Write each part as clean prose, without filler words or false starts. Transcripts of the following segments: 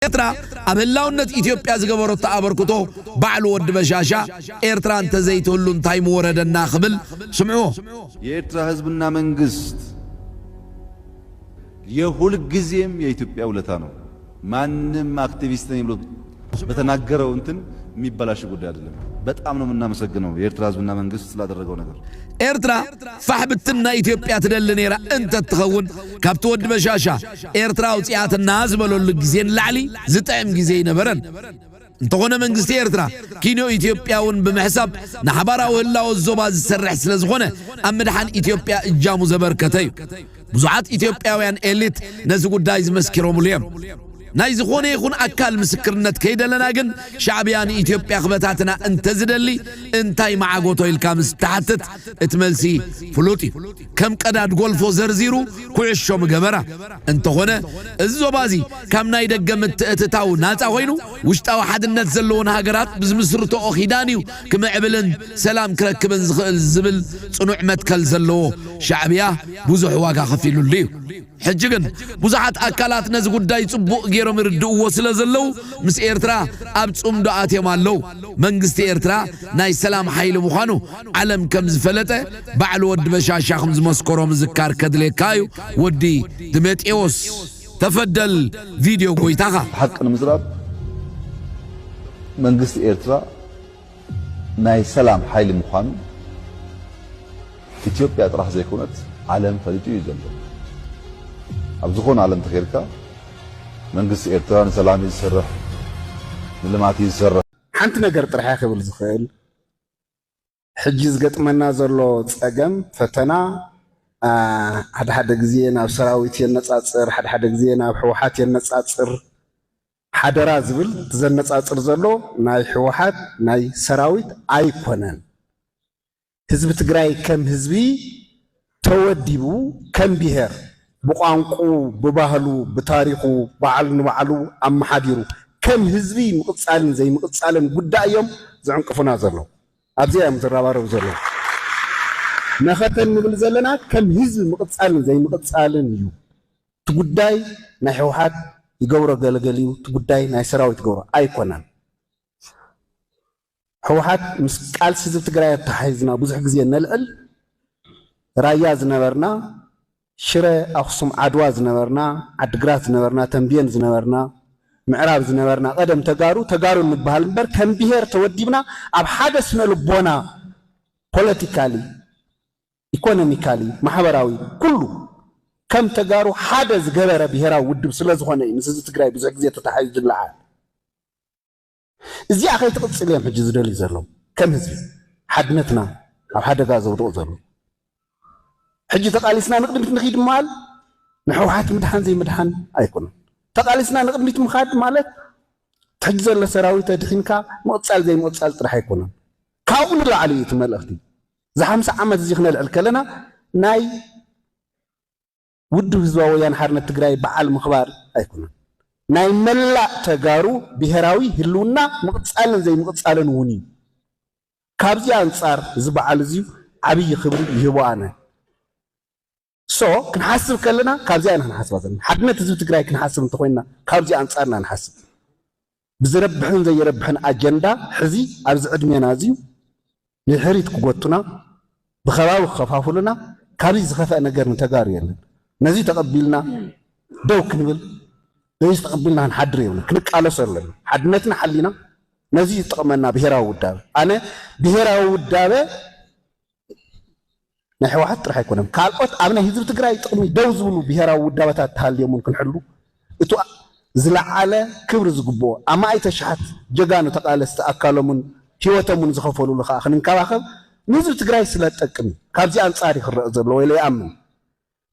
ኤርትራ አብላውነት ኢትዮጵያ ዝገበሮ ተአበርክቶ ባዕሉ ወድ በሻሻ ኤርትራ አንተ ዘይቶሉን ታይም ወረደና خبل ስምዑ የኤርትራ ህዝብና መንግስት የሁል ጊዜም የኢትዮጵያ ውለታ ነው ማንንም አክቲቪስት ነኝ ብሎ በተናገረው እንትን የሚበላሽ ጉዳይ አይደለም በጣም ነው እናመሰግነው የኤርትራ ህዝብና መንግስት ስላደረገው ነገር ኤርትራ فحبتنا ኢትዮጵያ ትደልኔራ እንተ ተኸውን ካብት ወድ በሻሻ ኤርትራ ውጽያትና ዝበለሉ ጊዜን ላዕሊ ዝጣም ጊዜ ነበረን እንተሆነ መንግስት ኤርትራ ኪኖ ኢትዮጵያውን በመحساب ናحبራው ህላው ዞባ ዝሰርሕ ስለዝኾነ አምድሃን ኢትዮጵያ እጃሙ ዘበርከተይ ብዙዓት ኢትዮጵያውያን ኤሊት ነዚ ጉዳይ ዝመስክሮም ሊም ናይ ዝኾነ ይኹን አካል ምስክርነት ከይደለና ግን ሻዕቢያን ኢትዮጵያ خبታትና እንተ ዝደሊ እንታይ ማዓጎቶ ኢልካ ምስተሐተት እትመልሲ ፍሉጢ ከም ቀዳድ ጎልፎ ዘርዚሩ ኩዕሾም ገበራ እንተኾነ እዞባዚ ከም ናይ ደገምት እትታው ናጻ ኮይኑ ውሽጣው ሓድነት ዘለውን ሃገራት ብዝምስርቶ ኦኺዳኒው ክምዕብልን ሰላም ክረክብን ዝኽእል ዝብል ጽኑዕ መትከል ዘለዎ ሻዕቢያ ብዙሕ ዋጋ ከፊሉልዩ ሕጅግን ብዙሓት አካላት ነዚ ጉዳይ ጽቡቕ ገይሮም ይርድእዎ ስለዘለው ምስ ኤርትራ ኣብ ጽምዶ ኣትዮም ኣለው መንግስቲ ኤርትራ ናይ ሰላም ሓይሊ ምዃኑ ዓለም ከም ዝፈለጠ ባዕሉ ወዲ በሻሻ ከም ዝመስከሮ ምዝካር ከድልየካዩ ወዲ ድሜጤዎስ ተፈደል ቪድዮ ጎይታኻ حق ንምዝራብ መንግስቲ ኤርትራ ናይ ሰላም ሓይሊ ምዃኑ ኢትዮጵያ ጥራሕ ዘይኮነት ዓለም ፈሊጡ እዩ ዘሎ ኣብ ዝኾነ ዓለም ተኸይርካ መንግስቲ ኤርትራ ንሰላም ይሰርሕ ንልማት ይሰርሕ ሓንቲ ነገር ጥራሕ ክብል ዝኽእል ሕጂ ዝገጥመና ዘሎ ፀገም ፈተና ሓደ ግዜ ናብ ሰራዊት የነጻጽር ሓደ ግዜ ናብ ሕወሓት የነጻጽር ሓደራ ዝብል ዘነጻጽር ዘሎ ናይ ሕወሓት ናይ ሰራዊት ኣይኮነን ህዝቢ ትግራይ ከም ህዝቢ ተወዲቡ ከም ብሄር بقانقو بباهلو بتاريخو بعلن بعلو أم حديرو كم هزبي مقصالن زي مقصالن قدايم زعنقفنا زلو أبزي أم زرابارو زلو نختن نقول زلنا كم هزبي مقصالن زي مقصالن يو تقداي نحوحات يقورو قلقليو تقداي نايسراو يتقورو أيقونان حوحات مسكال سيزب تقرايا تحيزنا بوزح قزيان نلقل راياز نبرنا شرا أخصم عدواز نورنا عدقرات نورنا تنبين زنورنا معراب زنورنا قدم تقارو المتبهال نبر كم بيهر توديبنا أب حدث نلبونا politically economically محبراوي كله كم تقارو حدث قبر بيهرا ودب سلاز خوانا نسيز تقراي بزعك زي تتحيز دلعال إزي أخي تقص إليهم حجز دولي زرلو كم هزبي حدنتنا أو حدا قازو ضوء زرلو حجي تقاليسنا نقدم نخيد مال نحوحات مدحان زي مدحان أيكون تقاليسنا نقدم مخاد مالك تحجز الله سراوي تدخينك مقصال زي مقصال طرح يكون كاون لا عليه تمال أختي زحمس عمد زيخنا الكلنا ناي ودو زوايان حرنا تجراي بعال مخبار أيكون ناي ملا تجارو بهراوي هلونا مقصال زي مقصال وني كابزي أنصار زبعال زيو عبي خبر يهوانا سو كنحسب كلنا كابزي أنا نحسب هذا حدنا تزوج تقرأ كنحسب نتخوينا كابزي أنصارنا نحسب بزربحن زي يربحن أجندة حزي أرز عدمي نازيو يحريت قوتنا بخلاو خفافلنا كابزي زخفاء نجار نتجاري لنا نزي تقبلنا دوك نقول ليش تقبلنا هنحدري ولا كنك على صار لنا حدنتنا حلينا نزي تقمنا بهرا ودابة أنا بهرا ودابة نحوحات رح يكونم كالقط أبنا هزب تقرأي تقومي دوزونو بهرا ودابتات هالي ممكن حلو إتو زلع على كبر زقبوه أما أي تشحت جانا تقال استأكلوا من هوته من زخفولو لخا خلين كواخب نزب تقرأي سلات أكمي كابزي أنصاري خرق زبلو ويلي أمن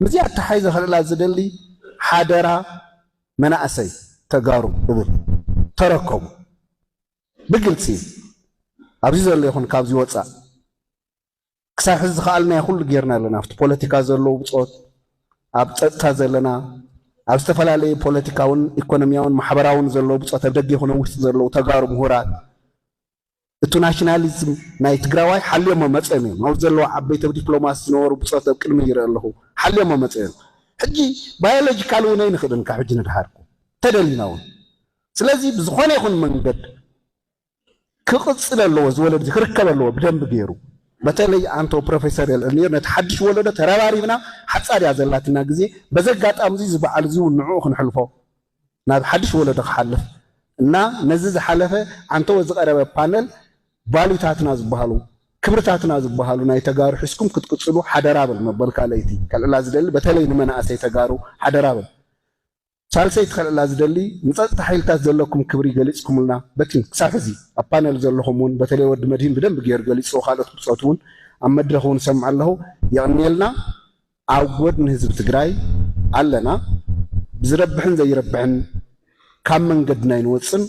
مزي التحيز خلال زدلي حادرة منأسي تقارو بذل تركم بقلتي أبزيز اللي يخون كابزي واتسا كساح الزخالنا يخل غيرنا لنا في بوليتيكا زلو بصوت ابطتا زلنا ابستفلا لي بوليتيكاون ايكونومياون محبراون زلو بصوت دغ يخون وسط زلو تغارو مهورات اتو ناشناليزم ناي تግራዋይ حليم مصمي نو زلو عبيت دبلوماسي نور بصوت قلم يرلهو حليم مصمي حجي بايولوجيكال ونين خدن كحجن دحاركو تدليناون ስለዚህ ብዝኾነ ይኹን መንገድ ክቕፅል ኣለዎ ዝወለድ ክርከብ ኣለዎ ብደንብ ገይሩ በተለይ አንቶ ፕሮፌሰር ኤልኒር ነቲ ሓድሽ ወለዶ ተረባሪብና ሓፃርያ ዘላትና ግዜ በዘጋጣሚ እዚ ዝበዓል እዚ ንዕኡ ክንሕልፎ ናብ ሓድሽ ወለዶ ክሓልፍ እና ነዚ ዝሓለፈ አንቶ ዝቀረበ ፓነል ባሉታትና ዝበሃሉ ክብርታትና ዝበሃሉ ናይ ተጋሩ ሕስኩም ክትቅፅሉ ሓደራብል መበልካ ለይቲ ከልዕላ ዝደሊ በተለይ ንመናእሰይ ተጋሩ ሓደራብል ሳልሰይ ትኸልዕላ ዝደሊ ንፀጥታ ሓይልታት ዘለኩም ክብሪ ገሊፅኩምልና በቲን ክሳብ ሕዚ ኣብ ፓነል ዘለኹም እውን በተለይ ወዲ መድሂን ብደንብ ገይሩ ገሊፁ ካልኦት ብፆት እውን ኣብ መድረኽ እውን ሰምዕ ኣለኹ ይቕኒየልና ኣብ ጎድኒ ህዝቢ ትግራይ ኣለና ብዝረብሕን ዘይረብሕን ካብ መንገድና ይንወፅን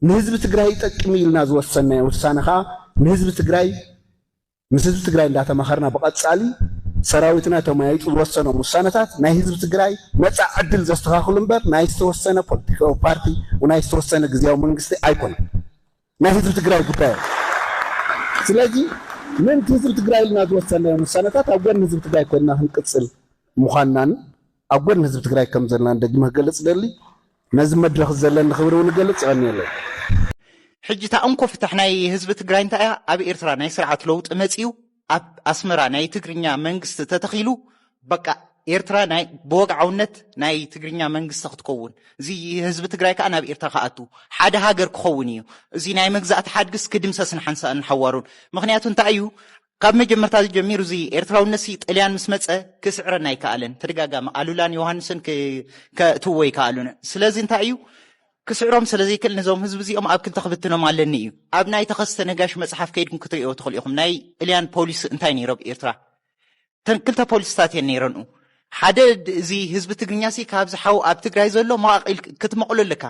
ንህዝቢ ትግራይ ይጠቅም ኢልና ዝወሰናዮ ውሳነ ከዓ ንህዝቢ ትግራይ ምስ ህዝቢ ትግራይ እንዳተማኸርና ብቐፃሊ ሰራዊትና ተማያይጡ ዝወሰኖም ውሳነታት ናይ ህዝቢ ትግራይ ነፃ ዕድል ዘስተኻኽሉ እምበር ናይ ዝተወሰነ ፖለቲካዊ ፓርቲ ወናይ ዝተወሰነ ግዝያዊ መንግስቲ ኣይኮነን ናይ ህዝቢ ትግራይ ጉዳይ ስለዚ ምን ህዝቢ ትግራይ ኢልና ዝወሰናዮም ውሳነታት ኣብ ጎኒ ህዝቢ ትግራይ ኮይና ክንቅፅል ምዃንናን ኣብ ጎኒ ህዝቢ ትግራይ ከም ዘለና ደግመ ክገልፅ ደሊ ነዚ መድረኽ ዘለና ክብሪ እውን ገልፅ ይቐኒየለ ሕጂ ታእንኮ ፍታሕ ናይ ህዝቢ ትግራይ እንታይ እያ ኣብ ኤርትራ ናይ ስርዓት ለውጢ መፅዩ ኣብ ኣስመራ ናይ ትግርኛ መንግስቲ ተተኺሉ በቃ ኤርትራ ናይ ብወግዓውነት ናይ ትግርኛ መንግስቲ ክትከውን እዚ ህዝቢ ትግራይ ከዓ ናብ ኤርትራ ከኣቱ ሓደ ሃገር ክኸውን እዩ እዚ ናይ መግዛእቲ ሓድግስ ክድምሰስን ሓንሳእን ሓዋሩን ምክንያቱ እንታይ እዩ ካብ መጀመርታ ጀሚሩ እዚ ኤርትራውነት ጣልያን ምስ መፀ ክስዕረና ኣይከኣለን ተደጋጋሚ ኣሉላን ዮሃንስን ከእትዎ ይከኣሉን ስለዚ እንታይ እዩ ክስዕሮም ስለዘይክእል ነዞም ህዝቢ እዚኦም ኣብ ክልተ ክብትኖም ኣለኒ እዩ ኣብ ናይ ተኸስተ ነጋሽ መፅሓፍ ከይድኩም ክትሪእዎ ትኽእሉ ኢኹም ናይ ጣልያን ፖሊስ እንታይ ነይሮ ብኤርትራ ክልተ ፖሊስታት እየን ነይረንኡ ሓደ እዚ ህዝቢ ትግርኛ ሲ ካብ ዝሓው ኣብ ትግራይ ዘሎ መቃቂል ክትመቕሎ ኣለካ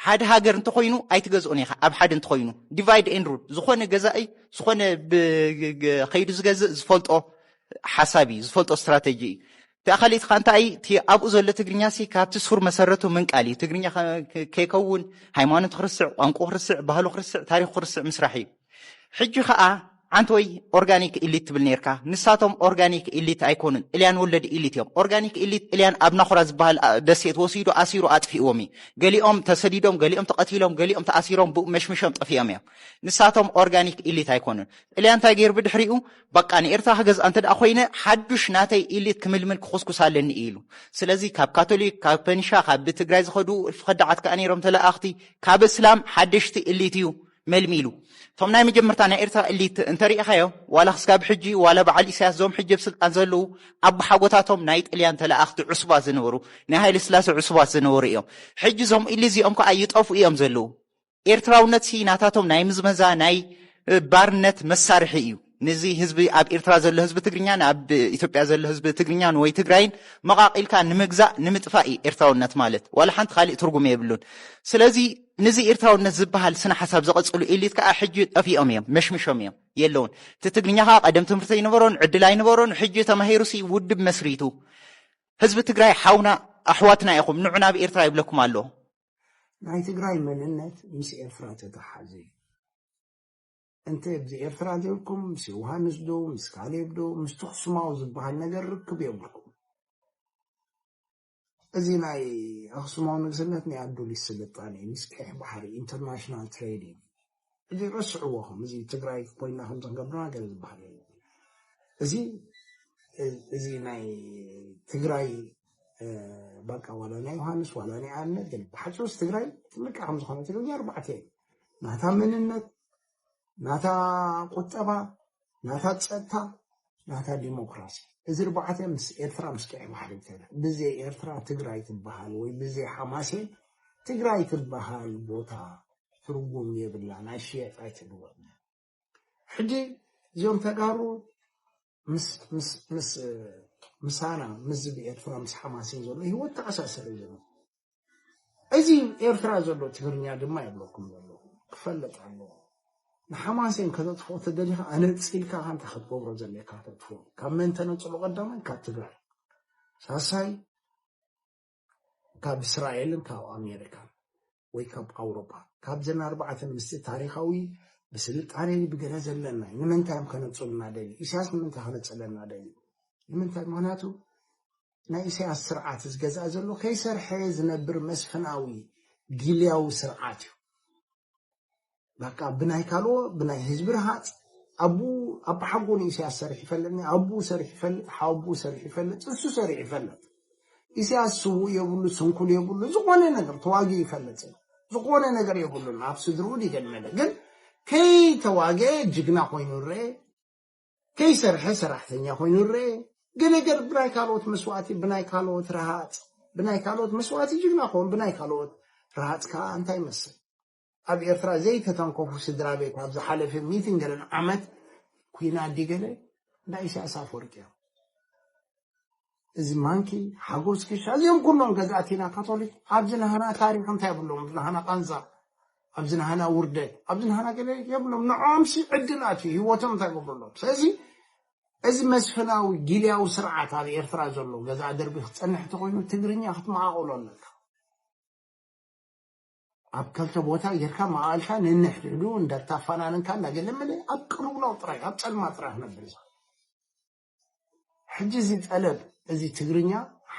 ሓደ ሃገር እንተኮይኑ ኣይትገዝኦን ኢኻ ኣብ ሓደ እንተኮይኑ ዲቫይድ ኤንድ ሩል ዝኾነ ገዛኢ ዝኾነ ከይዱ ዝገዝእ ዝፈልጦ ሓሳብ እዩ ዝፈልጦ ስትራቴጂ እዩ ተኣኸሊት ካንታይ ኣብኡ ዘሎ ትግርኛ ሲ ካብቲ ስሩር መሰረቱ ምንቃል እዩ ትግርኛ ከይከውን ሃይማኖት ክርስዕ ቋንቋ ክርስዕ ባህሉ ክርስዕ ታሪክ ክርስዕ ምስራሕ እዩ ሕጂ ከዓ አንተ ወይ ኦርጋኒክ ኢሊት ትብል ነርካ ንሳቶም ኦርጋኒክ ኢሊት ኣይኮኑን ኢልያን ወለድ ኢሊት እዮም ኦርጋኒክ ኢሊት ኢልያን ኣብ ናኹራ ዝበሃል ደሴት ወሲዱ ኣሲሩ ኣጥፊእዎም እዩ ገሊኦም ተሰዲዶም ገሊኦም ተቐቲሎም ገሊኦም ተኣሲሮም ብኡ መሽምሾም ጠፊኦም እዮም ንሳቶም ኦርጋኒክ ኢሊት ኣይኮኑን ኢልያን እንታይ ገይሩ ብድሕሪኡ በቃ ንኤርትራ ክገዝኣ እንተ ደኣ ኮይነ ሓዱሽ ናተይ ኢሊት ክምልምል ክኹስኩስ ኣለኒ ኢሉ ስለዚ ካብ ካቶሊክ ካብ ፔንሻ ካብ ብትግራይ ዝኸዱ ፍኸዳዓት ከዓ ነይሮም ተለኣኽቲ ካብ እስላም ሓደሽቲ ኢሊት እዩ መልሚሉ ቶም ናይ መጀመርታ ናይ ኤርትራ ኢሊት እንተሪኢኻዮ ዋላ ክስካብ ሕጂ ዋላ በዓል ኢሳያስ ዞም ሕጂ ብስልጣን ዘለዉ ኣብ ሓጎታቶም ናይ ጣልያን ተለኣኽቲ ዕሱባት ዝነበሩ ናይ ሃይለ ስላሴ ዕሱባት ዝነበሩ እዮም ሕጂ ዞም ኢሊ እዚኦም ከዓ ይጠፉ እዮም ዘለዉ ኤርትራውነት ሲ ናታቶም ናይ ምዝመዛ ናይ ባርነት መሳርሒ እዩ ነዚ ህዝቢ ኣብ ኤርትራ ዘሎ ህዝቢ ትግርኛን ኣብ ኢትዮጵያ ዘሎ ህዝቢ ትግርኛን ወይ ትግራይን መቃቂልካ ንምግዛእ ንምጥፋእ እዩ ኤርትራውነት ማለት ዋላ ሓንቲ ካሊእ ትርጉም የብሉን ስለዚ ነዚ ኤርትራውነት ዝበሃል ስነ ሓሳብ ዘቐፅሉ ኢሊት ከዓ ሕጂ ጠፊኦም እዮም መሽምሾም እዮም የለውን እቲ ትግርኛ ከዓ ቀደም ትምህርቲ ይነበሮን ዕድል ኣይነበሮን ሕጂ ተማሂሩሲ ውድብ መስሪቱ ህዝቢ ትግራይ ሓውና ኣሕዋትና ኢኹም ንዑና ብኤርትራ ይብለኩም ኣሎ ናይ ትግራይ መንነት ምስ ኤርትራ ተተሓዘ እንተ ብኤርትራ ዘይብኩም ምስ ዮሃንስ ዶ ምስ ካሌብ ዶ ምስ ተኽሱማው ዝበሃል ነገር ርክብ የብልኩም እዚ ናይ ኣኽሱማው ንግስነት ናይ ኣዱሊስ ስልጣነ ምስ ቀይሕ ባሕሪ ኢንተርናሽናል ትሬዲንግ እዚ ረስዕዎኹም እዚ ትግራይ ኮይና ከም ዝንገብርና ገለ ዝበሃል እዚ ናይ ትግራይ በቃ ዋላ ናይ ዮሃንስ ዋላ ናይ ኣብነት ግን ብሓፂሮስ ትግራይ ትልቃ ከም ዝኾነ ትግርኛ ኣርባዕተ ናታ መንነት ናታ ቁጠባ ናታ ፀጥታ ናታ ዲሞክራሲ እዚ ኣርባዕተ ምስ ኤርትራ ምስ ቀይሕ ባሕሪ ተለ ብዘይ ኤርትራ ትግራይ ትበሃል ወይ ብዘይ ሓማሴን ትግራይ ትበሃል ቦታ ትርጉም የብላ ናይ ሽየጥ ኣይትልወጥ ሕጂ እዚኦም ተጋሩ ምሳና ምስ ብኤርትራ ምስ ሓማሴን ዘሎ ህይወት ተኣሳሰረ ዘሎ እዚ ኤርትራ ዘሎ ትግርኛ ድማ የብለኩም ዘሎ ክፈለጥ ኣለዎ ንሓማሴን ከተጥፍኦ ተደሊኻ ኣነፂልካ ካንታ ክትገብሮ ዘለካ ተጥፍኦ ካብ መን ተነፅሎ ቀዳማይ ካብ ትግራይ ሳሳይ ካብ እስራኤልን ካብ ኣሜሪካን ወይ ካብ ኣውሮፓ ካብዘን ኣርባዕተ ምስቲ ታሪኻዊ ብስልጣነ ብገለ ዘለና ንምንታይ ከነፅሉና ደሊ ኢሳያስ ንምንታይ ከነፅለና ደሊ ንምንታይ ምክንያቱ ናይ ኢሳያስ ስርዓት ዝገዛእ ዘሎ ከይሰርሐ ዝነብር መስፍናዊ ጊልያው ስርዓት በቃ ብናይ ካሎ ብናይ ህዝብ ረሃጽ አቡ ሓጎን ኢሳያስ ሰርሕ ይፈልጥኒ አቡ ሰርሕ ይፈልጥ ሓቡ ሰርሕ ይፈልጥ እሱ ሰርሕ ይፈልጥ ኢሳያስ ስው የብሉ ስንኩል የብሉ ዝኾነ ነገር ተዋጊ ይፈልጥ ዝኾነ ነገር የብሉ አፍስ ድሩድ ይገልመለ ግን ከይ ተዋጊ ጅግና ኮይኑሬ ከይ ሰርሕ ሰራሕተኛ ኮይኑሬ ገለገል ብናይ ካልኦት መስዋዕቲ ብናይ ካልኦት ረሃጽ ብናይ ካልኦት መስዋዕቲ ጅግና ኮን ብናይ ካልኦት ረሃጽ ካ እንታይ መስል ኣብ ኤርትራ ዘይተተንኮፉ ስድራ ቤት ኣብ ዝሓለፈ 100 ገለን ዓመት ኩና ዲገለ ናይ ኢሳያስ አፈወርቂ እዚ ማንኪ ሓጎስ ክሻ እዚኦም ኩሎም ገዛእቲና ካቶሊክ ኣብዝናሃና ታሪክ እንታይ ብሎም ዝናሃና ቃንዛ ኣብዝናሃና ውርደት ኣብዝናሃና ገለ የብሎም ንዓምሲ ዕድላት ህይወቶም እንታይ ብሎም ስለዚ እዚ መስፈናዊ ጊልያው ስርዓት ኣብ ኤርትራ ዘሎ ገዛ ደርቢ ክጸንሕ ተኮይኑ ትግርኛ ክትማዓቆሎ ኣለካ ኣብ ካልተ ቦታ ጌርካ ማዓልካ ንንሕድዱ እንዳታፈናንካ እናገለመለ ኣብ ቅርብላው ጥራይ ኣብ ጸልማ ጥራይ ነበር ሕጂ እዚ ጠለብ እዚ ትግርኛ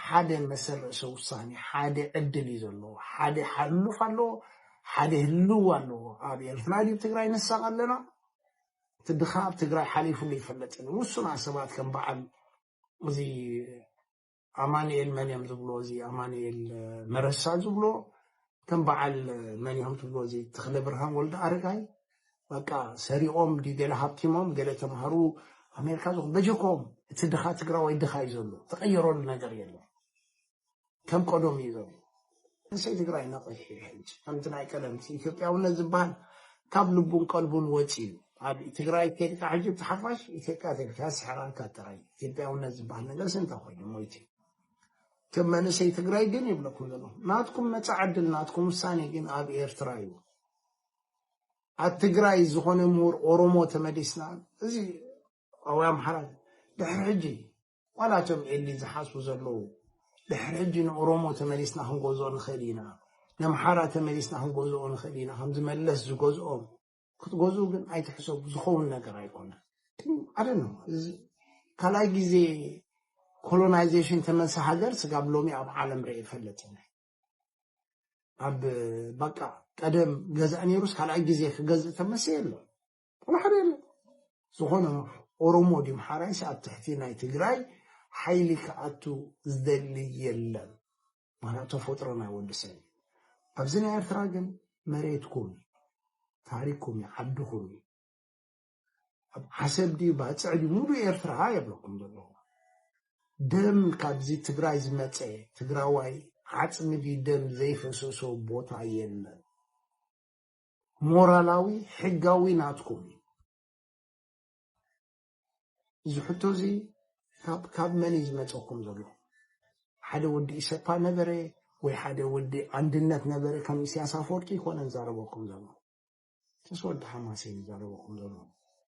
ሓደ መሰረሰ ውሳኔ ሓደ ዕድል ይዘሎ ሓደ ሓሉፍ ኣሎ ሓደ ህልው ኣሎ ኣብ ኤርትራ ዲብ ትግራይ ነሳቅ ኣለና ትድኻ ኣብ ትግራይ ሓሊፉሉ ይፈለጥን ውሱና ሰባት ከም በዓል እዚ አማኑኤል መንየም ዝብሎ እዚ አማኑኤል መረሳ ዝብሎ ከም በዓል መንየም ዝብሎ እዚ ተክለ ብርሃን ወልደ አረጋይ በቃ ሰሪኦም ዲገለ ሃብቲሞም ገለ ተማሃሩ አሜሪካ ዝኹ በጀኮም ትድኻ ትግራይ ወይ ድኻ ይዘሉ ተቀየረሉ ነገር የለም ከም ቆዶም ይዘሉ እንሰይ ትግራይ ነቆይ ሕጂ ከምቲ ናይ ቀለምቲ ኢትዮጵያውነት ዝበሃል ካብ ልቡን ቀልቡን ወፂኡ ኣብ ትግራይ ከይድካ ሕጂ ተሓፋሽ ኢትዮጵያ ተልካ ስሕራንካ ጥራይ ኢትዮጵያውነት ዝበሃል ነገር ስንታ ኮይኑ ሞይቲ ከም መንሰይ ትግራይ ግን ይብለኩም ዘሎ ናትኩም መጻዕድል ናትኩም ውሳኔ ግን ኣብ ኤርትራ እዩ ኣብ ትግራይ ዝኾነ ምሁር ኦሮሞ ተመዲስና እዚ ኣዋም ሓራት ድሕሪ ሕጂ ዋላቶም ኤሊ ዝሓስቡ ዘለዉ ድሕሪ ሕጂ ንኦሮሞ ተመዲስና ክንገዝኦ ንኽእል ኢና ንኣምሓራ ተመዲስና ክንገዝኦ ንኽእል ኢና ከም ዝመለስ ዝገዝኦም ክትገዝኡ ግን ኣይትሕሰቡ ዝኸውን ነገር ኣይኮነ ኣደኖ ካልኣይ ግዜ ኮሎናይዜሽን ተመንሳ ሃገር ስጋብ ሎሚ ኣብ ዓለም ርአ ይፈለጥና ኣብ በቃ ቀደም ገዛእ ነይሩስ ካልኣይ ግዜ ክገዝእ ተመሰ የሎ ዋሕደ የለ ዝኾነ ኦሮሞ ዲምሓራይስ ኣብ ትሕቲ ናይ ትግራይ ሓይሊ ክኣቱ ዝደሊ የለን ማለት ተፈጥሮ ናይ ወዲ ሰብ ኣብዚ ናይ ኤርትራ ግን መሬትኩም ታሪክኩም ዓድኹም ኣብ ሓሰብ ዲ ባፅዕ ዲ ሙሉ ኤርትራ የብለኩም ዘለዎ ደም ካብዚ ትግራይ ዝመፀ ትግራዋይ ዓፅሚ ዲ ደም ዘይፈሰሶ ቦታ የለን ሞራላዊ ሕጋዊ ናትኩም እዚ ሕቶ እዚ ካብ መን ዝመፀኩም ዘሎ ሓደ ወዲ ኢሰፓ ነበረ ወይ ሓደ ወዲ አንድነት ነበረ ከም ኢሳያስ አፈወርቂ ኮነ ዘረበኩም ዘሎ ተስወድ ሐማስ ዘረበኩም ዘሎ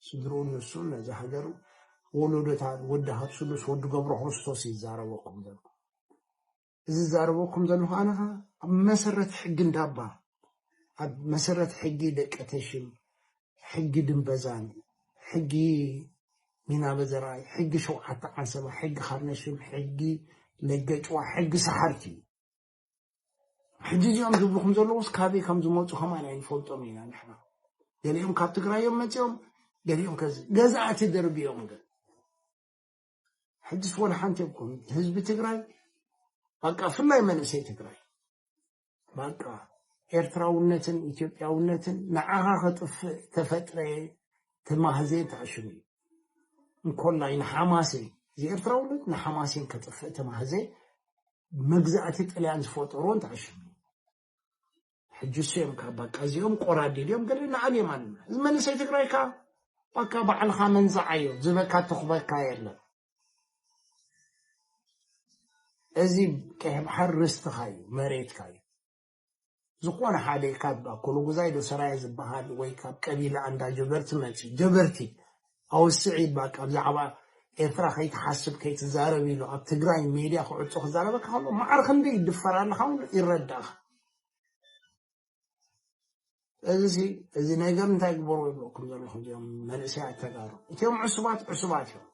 ስድሮን እሱን ነዛ ሀገር ወሎዶታት ወዲ ሀብሱሉስ ወዲ ገብረ ክርስቶስ ይዛረበኩም ዘሎ እዚ ዘረበኩም ዘሎ አና መሰረት ሕግ እንዳባ ኣብ መሰረት ሕጊ ደቀተሽም ሕጊ ድንበዛን ሕጊ ሚና በዘራይ ሕጊ ሸውዓተ ዓንሰባ ሕጊ ካርነሽም ሕጊ ለገጭዋ ሕጊ ሰሓርቲ ሕጂ እዚኦም ዝብልኩም ዘለውስ ካበይ ከም ዝመፁ ከማን ኣይንፈልጦም ኢና ንሕና ገሊኦም ካብ ትግራዮም መፅኦም ገሊኦም ከዚ ገዛእቲ ደርቢኦም ግን ሕጂስ ወላ ሓንቲ የብኩም ህዝቢ ትግራይ በቃ ፍላይ መንእሰይ ትግራይ በቃ ኤርትራውነትን ኢትዮጵያውነትን ንዓኻ ከጥፍእ ተፈጥረ ተማህዘን ተዓሽሙ እንኮላይ ንሓማሰይ ኤርትራውነት ንሓማሰን ከጥፍእ ተማህዘ መግዛእቲ ጣልያን ዝፈጥሮን ተዓሽሙ ሕጂስም በቃ እዚኦም ቆራዲልዮም ገለ ንዓልዮም ኣለና እዚ መንእሰይ ትግራይ ካ በቃ ባዕልኻ መንዛዓዮ ዝበካ ተኽበካ የለን እዚ ቀይ ባሕር ርስትኻ እዩ መሬትካ እዩ ዝኾነ ሓደ ካብ ኣኮሎ ጉዛይ ዶ ሰራይ ዝበሃል ወይ ካብ ቀቢላ አንዳ ጀበርቲ መፂ ጀበርቲ ኣውስዒ በቃ ብዛዕባ ኤርትራ ከይትሓስብ ከይትዛረብ ኢሉ ኣብ ትግራይ ሚድያ ክዕፆ ክዛረበካ ከሎ ማዕር ክንደይ ይድፈር ኣለካ ይረዳእኻ እዚ ነገር እንታይ ግበሩ ይብለኩም ዘለኹም እዚኦም መንእሰያት ተጋሩ እቲኦም ዕሱባት እዮም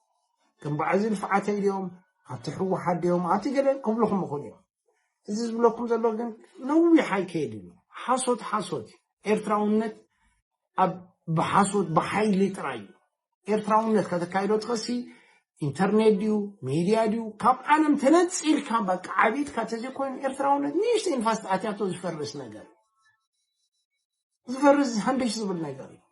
ከም በዓዚ ንፍዓተ ኢሎም ኣብቲ ሕወሓት ድዮም ኣብቲ ገለ ክብልኩም ይኽእሉ እዮም እዚ ዝብለኩም ዘሎ ግን ነዊሕ ኣይከይድ እዩ حاسوت إرتراونت بحاسوت بحيل تراي إرتراونت كتكايدو تخسي إنترنت ديو ميديا ديو كاب عالم تنتصير كاب بك عبيد كاتزي كوين إرتراونت نيشت إنفاست أتياتو زفرس نجار زفرس هندش زبل نجار